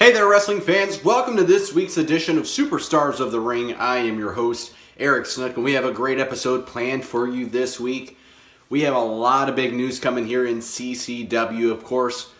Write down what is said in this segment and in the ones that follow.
Hey there, wrestling fans. Welcome to this week's edition of Superstars of the Ring. I am your host, Eric Snook, and we have a great episode planned for you this week. We have a lot of big news coming here in CCW. Of course,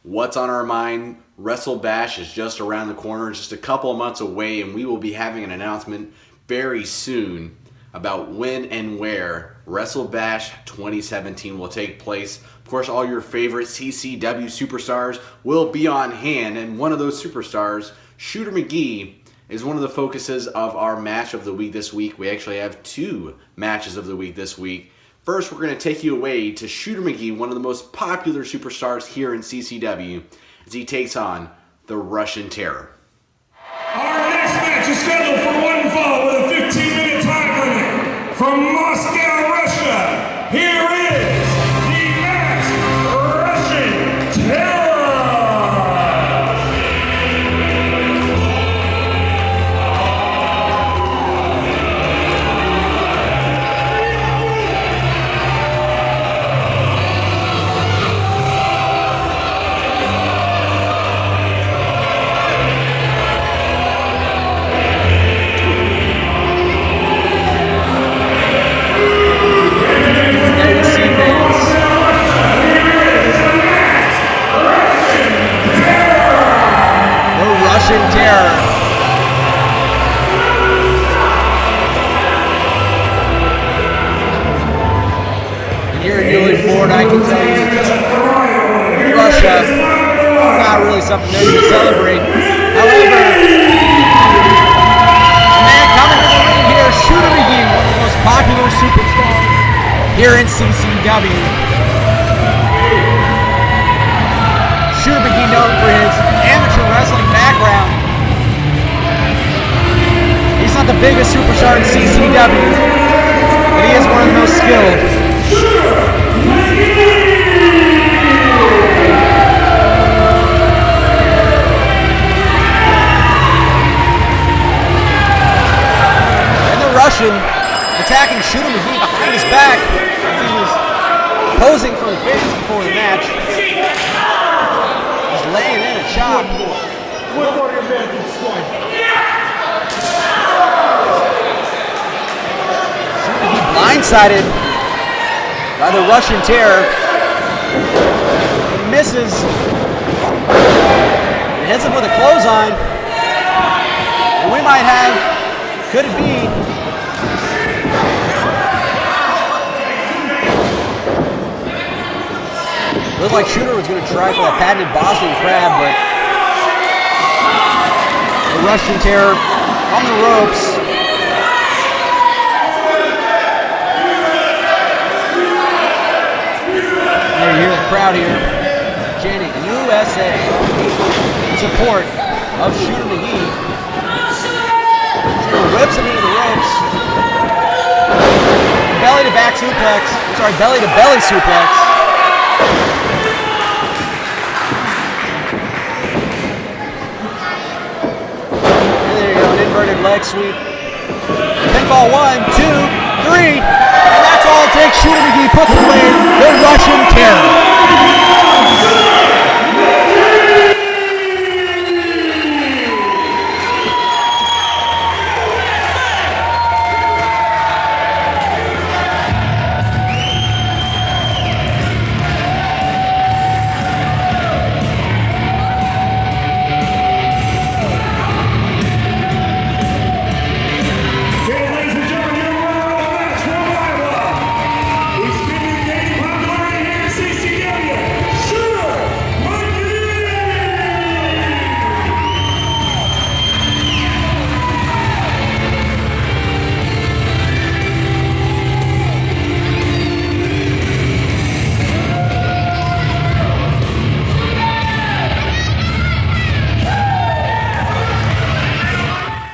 what's on our mind? Wrestle Bash is just around the corner, just a couple of months away, and we will be having an announcement very soon about when and where Wrestle Bash 2017 will take place. Of course, all your favorite CCW superstars will be on hand, and one of those superstars, Shooter McGee, is one of the focuses of our match of the week this week. We actually have two matches of the week this week. First, we're going to take you away to Shooter McGee, one of the most popular superstars here in CCW, as he takes on the Russian Terror. Our next match is scheduled for one fall with a 15-minute time limit. From Moscow, Russia, here is the Masked Russian Terror! I can tell you, Russia, not something there to celebrate. However, the man coming to the ring here, Shooter McGee, one of the most popular superstars here in CCW. Shooter McGee, known for his amateur wrestling background. He's not the biggest superstar in CCW, but he is one of the most skilled. And the Russian attacking Shooter McGee behind his back as he was posing for the fans before the match. He's laying in a chop. Blindsided by the Russian Terror. He misses. And hits him with a clothesline. And we might have, could it be, looked like Shooter was going to try for that patented Boston Crab, but the Russian Terror on the ropes. You hear the crowd here chanting USA in support of Shooter McGee. Shooter whips him into the ropes. Belly to back suplex. Belly to belly suplex. And there you go, an inverted leg sweep. Pinfall 1, 2, 3. And that's all it takes. Shooter McGee puts away the Russian Terror.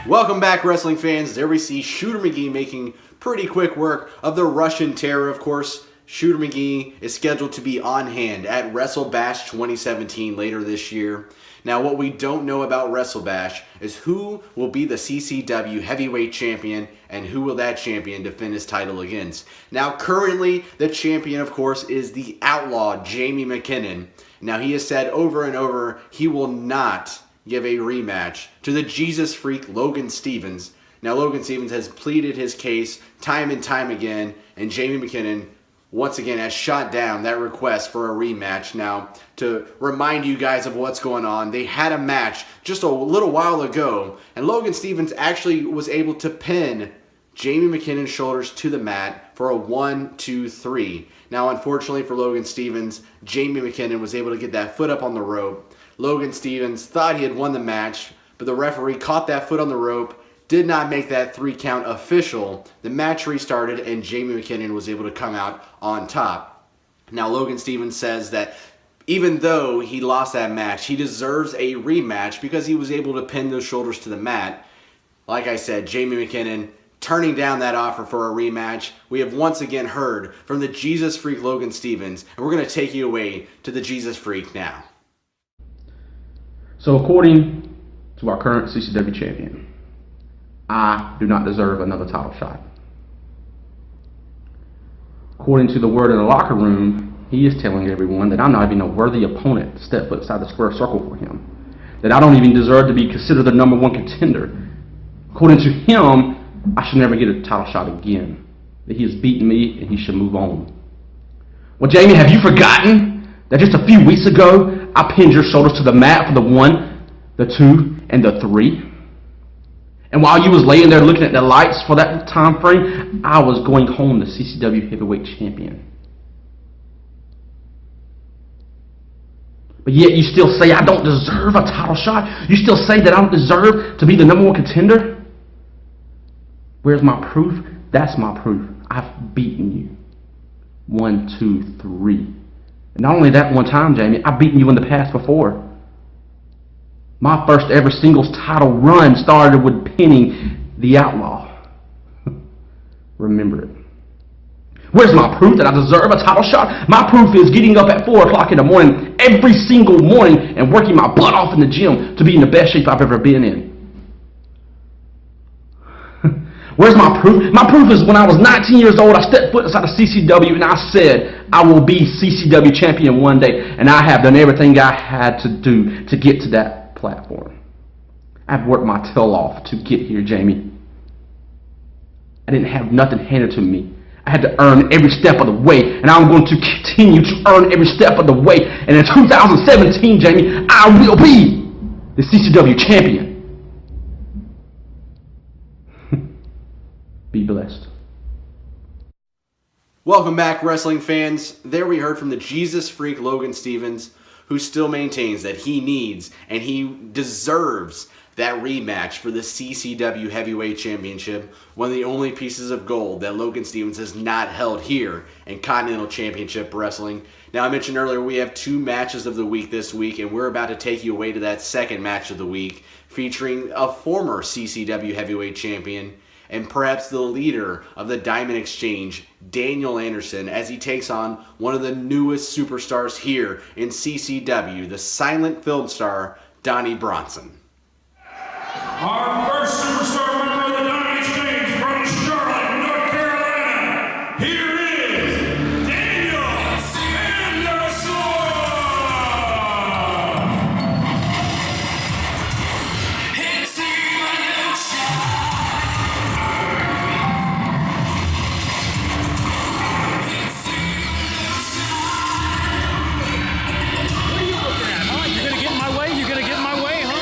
Welcome back, wrestling fans. There we see Shooter McGee making pretty quick work of the Russian Terror. Of course, Shooter McGee is scheduled to be on hand at WrestleBash 2017 later this year. Now, what we don't know about WrestleBash is who will be the CCW Heavyweight Champion and who will that champion defend his title against. Now, currently, the champion, of course, is the Outlaw, Jamie McKinnon. Now, he has said over and over he will not give a rematch to the Jesus Freak Logan Stevens. Now, Logan Stevens has pleaded his case time and time again, and Jamie McKinnon once again has shot down that request for a rematch. Now, to remind you guys of what's going on, they had a match just a little while ago, and Logan Stevens actually was able to pin Jamie McKinnon's shoulders to the mat for a 1-2-3. Now, unfortunately for Logan Stevens, Jamie McKinnon was able to get that foot up on the rope. Logan Stevens thought he had won the match, but the referee caught that foot on the rope, did not make that 3 count official. The match restarted, and Jamie McKinnon was able to come out on top. Now, Logan Stevens says that even though he lost that match, he deserves a rematch because he was able to pin those shoulders to the mat. Like I said, Jamie McKinnon turning down that offer for a rematch. We have once again heard from the Jesus Freak Logan Stevens, and we're going to take you away to the Jesus Freak now. So according to our current CCW champion, I do not deserve another title shot. According to the word in the locker room, he is telling everyone that I'm not even a worthy opponent to step outside the square circle for him. That I don't even deserve to be considered the #1 contender. According to him, I should never get a title shot again. That he has beaten me and he should move on. Well, Jamie, have you forgotten that just a few weeks ago, I pinned your shoulders to the mat for the 1, the 2, and the 3? And while you was laying there looking at the lights for that time frame, I was going home the CCW Heavyweight Champion. But yet you still say I don't deserve a title shot? You still say that I don't deserve to be the number one contender? Where's my proof? That's my proof. I've beaten you. 1, 2, 3. And not only that one time, Jamie, I've beaten you in the past before. My first ever singles title run started with pinning the Outlaw. Remember it. Where's my proof that I deserve a title shot? My proof is getting up at 4 o'clock in the morning every single morning and working my butt off in the gym to be in the best shape I've ever been in. Where's my proof? My proof is when I was 19 years old, I stepped foot inside of CCW and I said, I will be CCW champion one day. And I have done everything I had to do to get to that platform. I've worked my tail off to get here, Jamie. I didn't have nothing handed to me. I had to earn every step of the way, and I'm going to continue to earn every step of the way. And in 2017, Jamie, I will be the CCW champion. Be blessed. Welcome back, wrestling fans. There we heard from the Jesus Freak Logan Stevens, who still maintains that he needs and he deserves that rematch for the CCW Heavyweight Championship, one of the only pieces of gold that Logan Stevens has not held here in Continental Championship Wrestling. Now, I mentioned earlier we have 2 matches of the week this week, and we're about to take you away to that second match of the week, featuring a former CCW Heavyweight Champion and perhaps the leader of the Diamond Exchange, Daniel Anderson, as he takes on one of the newest superstars here in CCW, the silent film star, Donny Bronson. Our first superstar member of the Diamond Exchange from Charlotte, North Carolina. Here is Daniel Anderson. What are you looking at, huh? You're gonna get in my way? You're gonna get in my way, huh?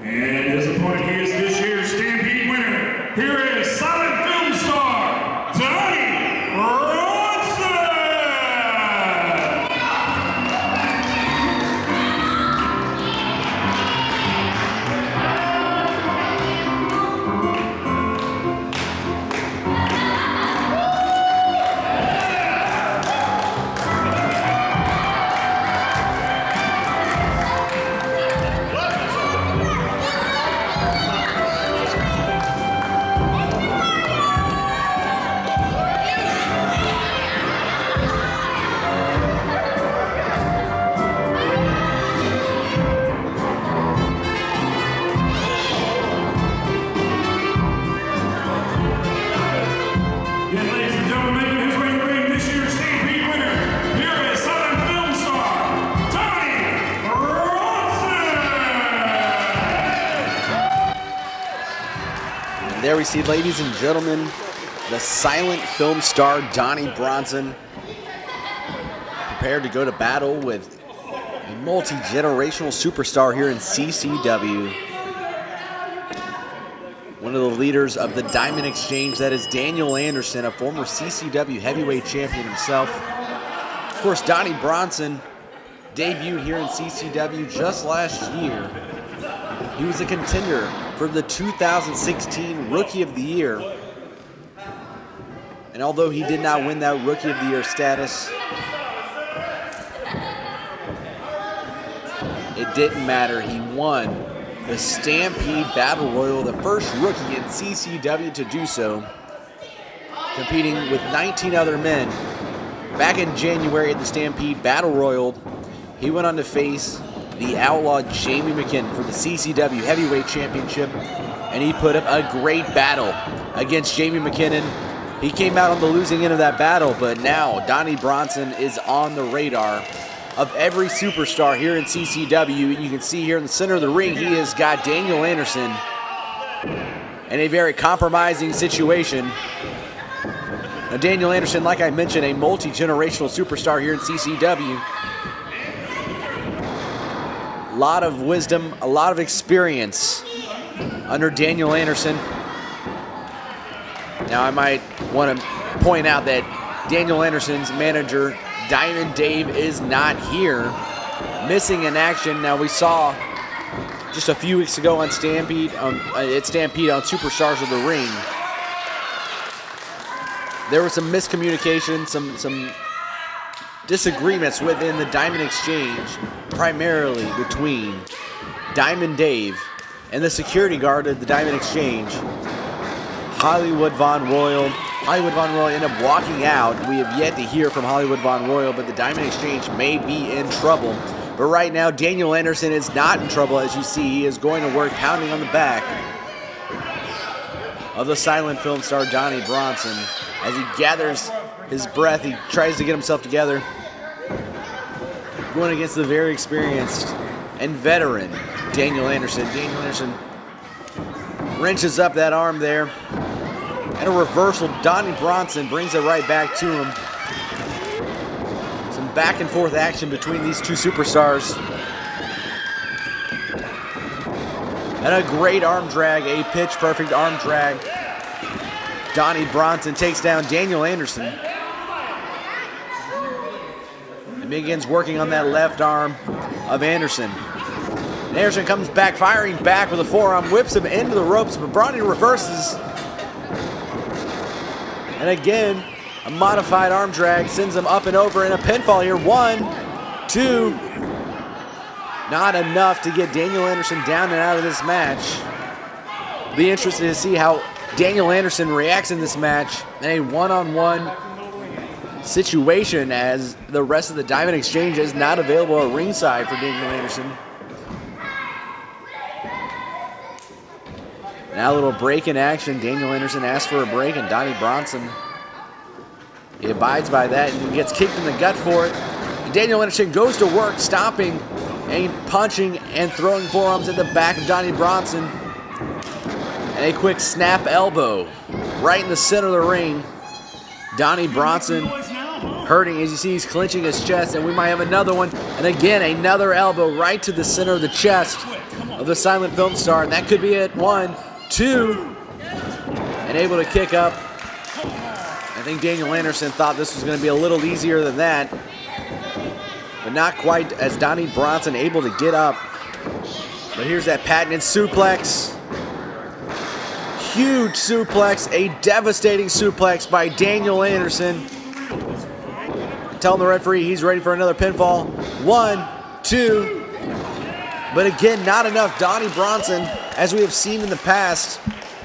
And his opponent, he is this year's Stampede winner. Here is silent film star, Donny Bronson. Yeah, ladies and gentlemen, making his way to the ring, this year's Stampede winner. Here is silent film star, Donny Bronson. And there we see, ladies and gentlemen, the silent film star, Donny Bronson, prepared to go to battle with a multi-generational superstar here in CCW. One of the leaders of the Diamond Exchange, that is Daniel Anderson, a former CCW Heavyweight Champion himself. Of course, Donny Bronson debuted here in CCW just last year. He was a contender for the 2016 Rookie of the Year. And although he did not win that Rookie of the Year status, it didn't matter. He won the Stampede Battle Royal, the first rookie in CCW to do so, competing with 19 other men. Back in January at the Stampede Battle Royal, he went on to face the Outlaw Jamie McKinnon for the CCW Heavyweight Championship, and he put up a great battle against Jamie McKinnon, He came out on the losing end of that battle, but now Donny Bronson is on the radar of every superstar here in CCW. You can see here in the center of the ring, he has got Daniel Anderson in a very compromising situation. Now, Daniel Anderson, like I mentioned, a multi-generational superstar here in CCW. A lot of wisdom, a lot of experience under Daniel Anderson. Now, I might want to point out that Daniel Anderson's manager, Diamond Dave, is not here, missing in action. Now, we saw just a few weeks ago on Stampede on Superstars of the Ring, there was some miscommunication, some disagreements within the Diamond Exchange, primarily between Diamond Dave and the security guard of the Diamond Exchange, Hollywood Von Royal. Hollywood Von Royal ended up walking out. We have yet to hear from Hollywood Von Royal, but the Diamond Exchange may be in trouble. But right now, Daniel Anderson is not in trouble. As you see, he is going to work pounding on the back of the silent film star Donny Bronson. As he gathers his breath, he tries to get himself together. Going against the very experienced and veteran Daniel Anderson. Daniel Anderson wrenches up that arm there. And a reversal, Donny Bronson brings it right back to him. Some back and forth action between these two superstars. And a great arm drag, a pitch perfect arm drag. Donny Bronson takes down Daniel Anderson. And begins working on that left arm of Anderson. And Anderson comes back, firing back with a forearm, whips him into the ropes, but Bronny reverses. And again, a modified arm drag sends him up and over in a pinfall here. 1, 2. Not enough to get Daniel Anderson down and out of this match. Be interested to see how Daniel Anderson reacts in this match in a one-on-one situation, as the rest of the Diamond Exchange is not available at ringside for Daniel Anderson. Now a little break in action. Daniel Anderson asks for a break, and Donny Bronson, he abides by that and gets kicked in the gut for it. And Daniel Anderson goes to work, stomping and punching and throwing forearms at the back of Donny Bronson. And a quick snap elbow right in the center of the ring. Donny Bronson hurting. As you see, he's clenching his chest, and we might have another one. And again, another elbow right to the center of the chest of the silent film star. And that could be it. 1, 2. And able to kick up. I think Daniel Anderson thought this was going to be a little easier than that. But not quite, as Donny Bronson able to get up. But here's that patented suplex. Huge suplex, a devastating suplex by Daniel Anderson. Telling the referee he's ready for another pinfall. 1, 2. But again, not enough. Donny Bronson, as we have seen in the past,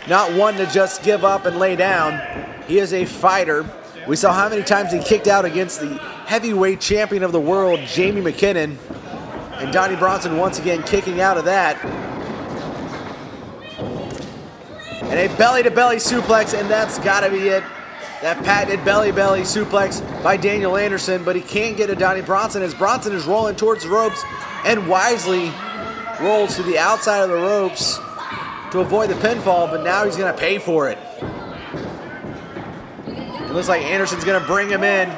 not one to just give up and lay down. He is a fighter. We saw how many times he kicked out against the heavyweight champion of the world, Jamie McKinnon. And Donny Bronson once again kicking out of that. And a belly-to-belly suplex, and that's got to be it. That patented belly-belly suplex by Daniel Anderson, but he can't get to Donny Bronson as Bronson is rolling towards the ropes and wisely rolls to the outside of the ropes to avoid the pinfall, but now he's going to pay for it. It looks like Anderson's going to bring him in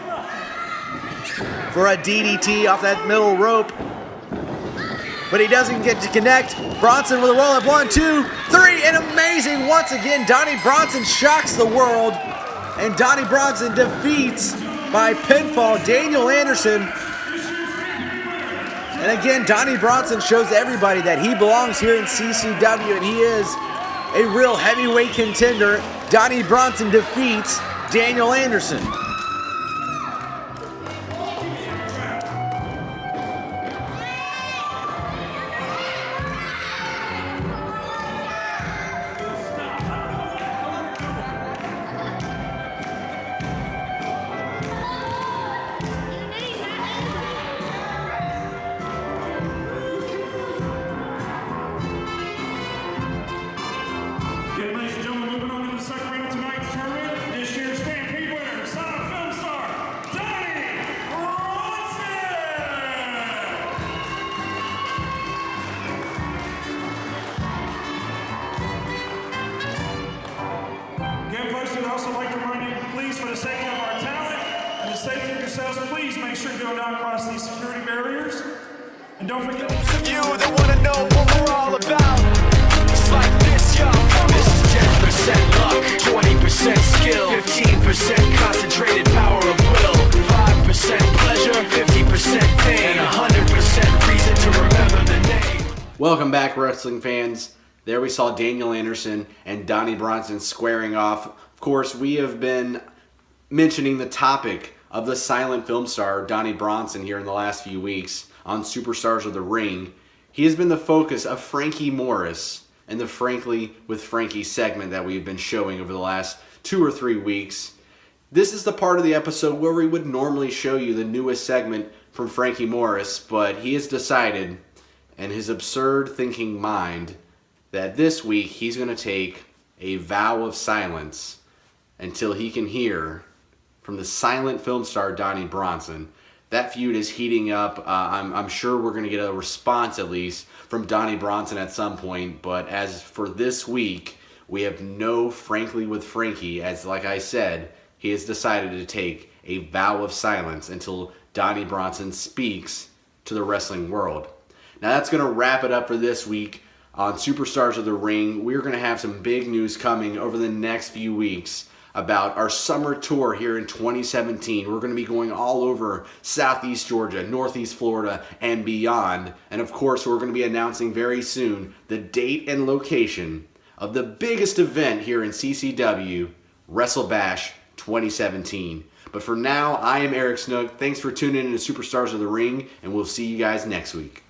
for a DDT off that middle rope. But he doesn't get to connect. Bronson with a roll-up. 1, 2, 3, and amazing once again. Donny Bronson shocks the world, and Donny Bronson defeats by pinfall Daniel Anderson. And again, Donny Bronson shows everybody that he belongs here in CCW, and he is a real heavyweight contender. Donny Bronson defeats Daniel Anderson. Ladies and gentlemen, moving on to the second round of tonight's tournament. This year's we'd also like to remind you, please, for the sake of our talent and the safety of yourselves, please make sure you do not cross these security barriers. And don't forget You that wanna know what we're all about. It's like this, yo. This is 10% luck, 20% skill, 15% concentrated power of will, 5% pleasure, 50% pain, and 100% reason to remember the name. Welcome back, wrestling fans. There we saw Daniel Anderson and Donny Bronson squaring off. Of course, we have been mentioning the topic of the silent film star Donny Bronson here in the last few weeks on Superstars of the Ring. He has been the focus of Frankie Morris and the Frankly with Frankie segment that we've been showing over the last 2 or 3 weeks. This is the part of the episode where we would normally show you the newest segment from Frankie Morris, but he has decided, in his absurd thinking mind, that this week he's going to take a vow of silence until he can hear from the silent film star Donny Bronson. That feud is heating up. I'm sure we're going to get a response, at least, from Donny Bronson at some point. But as for this week, we have no Frankly with Frankie, as like I said, he has decided to take a vow of silence until Donny Bronson speaks to the wrestling world. Now that's going to wrap it up for this week on Superstars of the Ring. We're going to have some big news coming over the next few weeks about our summer tour here in 2017. We're going to be going all over Southeast Georgia, Northeast Florida, and beyond. And of course, we're going to be announcing very soon the date and location of the biggest event here in CCW, WrestleBash 2017. But for now, I am Eric Snook. Thanks for tuning in to Superstars of the Ring, and we'll see you guys next week.